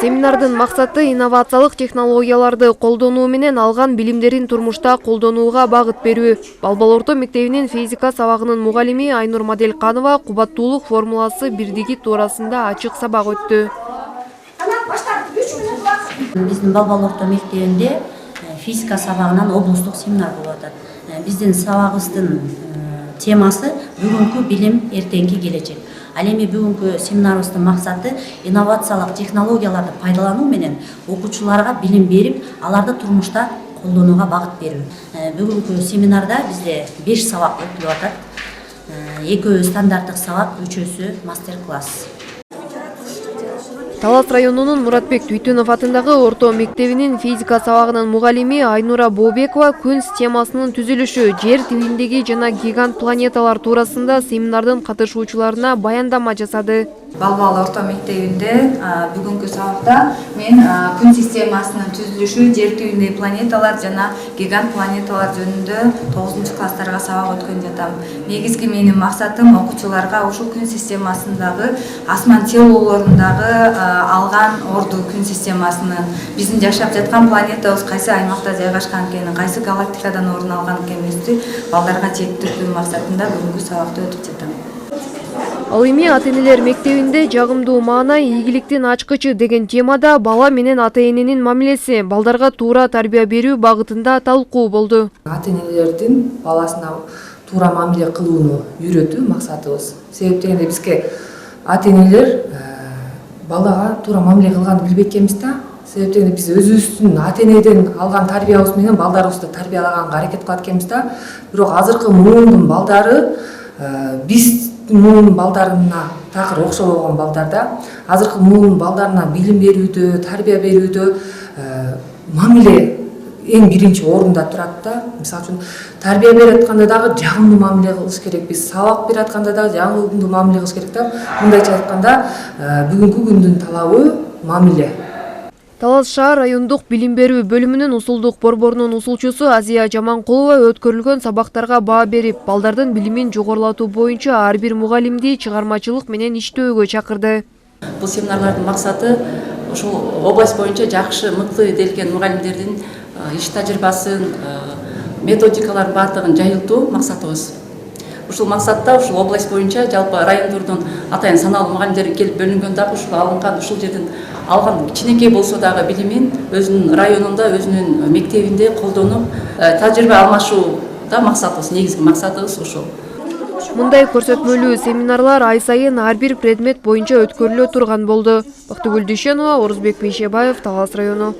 Семинардын максаты инновациялык технологияларды колдонуу менен алган билимдерин турмушта колдонууга багыт берүү. Балбал орто мектебинин физика сабагынын мугалими Айнур Маделканова кубаттуулук формуласы бирдиги туурасында ачык сабак өттү. Биздин Балбал орто мектебинде физика сабагынан облустук семинар болуп атат. Биздин сабагыбыздын темасы бүгүнкү билим, эртеңки келечек. Ал эми бүгүнкү семинарыбыздын максаты инновациялык технологияларды пайдалануу менен окуучуларга билим берип, аларды турмушта колдонууга багыт берүү. Бүгүнкү семинарда бизде 5 сабак өтүлүп атат. Экөө стандарттык сабак, үчөөсү мастер-класс. Талас районунун Муратбек Түйтүнов атындагы орто мектебинин физика сабагынын мугалими Айнура Бообекова күн системасынын түзүлүшү, жер тибиндеги жана гигант планеталар туурасында семинардын катышуучуларына баяндама жасады. Балбал орто мектебинде бүгүнкү сабакта мен күн системасынын түзүлүшү, жер тибиндеги планеталар жана гигант планеталар жөнүндө 9-класстарга сабак өткөн жатам. Негизги менин максатым окуучуларга ушул күн системасындагы асман телолорундагы алган орду күн системасынын, биздин жашап жаткан планетабыз кайсы аймакта жайгашкан экенин, кайсы галактикадан орун алган экенибизди балдарга жеткирүү максатында бүгүнкү сабакты өтүп жатам. Ал эми ата-энелер мектебинде жагымдуу маана ийгиликтин ачкычы деген темада бала менен ата-эненин мамилеси, балдарга туура тарбия берүү багытында талкуу болду. Ата-энелердин баласына туура мамиле кылууну үйрөтүү максатыбыз. Себеп дегенде бизге ата-энелер балага туура мамиле кылганды билбейт экенбиз да. Себеп дегенде биз өзүбүздүн ата-энеден алган тарбиябыз менен балдарыбызды тарбиялаганга аракет кылат экенбиз да. Бирок азыркы муунун балдары биз муунун балдарына такыр окшоп болгон балдарда. Азыркы муунун балдарына билим берүүдө, тарбия берүүдө мамиле эң биринчи орунда турат да. Мисалы үчүн тарбия берип атканда дагы жагымдуу мамиле кылыш керек. Биз сабак берип атканда дагы жагымдуу мамиле кылыш керек да. Мындайча айтканда, бүгүнкү күндүн талабы мамиле. Талас шаар райондук билим берүү бөлүмүнүн усулдук борборунун усулчусу Азия Жаманкулова өткөрүлгөн сабактарга баа берип, балдардын билимин жогорулатуу боюнча ар бир мугалимди чыгармачылык менен иштөөгө чакырды. Бул семинарлардын максаты ушул область боюнча жакшы, мыкты делген мугалимдердин иш тажрыйбасын, методикалар бардыгын жайылтуу максатыбыз. Ушул максатта ушул область боюнча жалпы райондордун атайын саналуу мугалимдери келип бөлүнгөн дагы ушул алынган ушул жерден алган кичинекей болсо дагы билимин өзүнүн районунда, өзүнүн мектебинде колдонуп, тажрыйба алмашууда максатыбыз, негизги максатыбыз ушул. Мындай көрсөтмөлүү семинарлар ай сайын ар бир предмет боюнча өткөрүлө турган болду. Бактыгүл Дүйшөнова, Орузбек Мейшебаев, Талас району.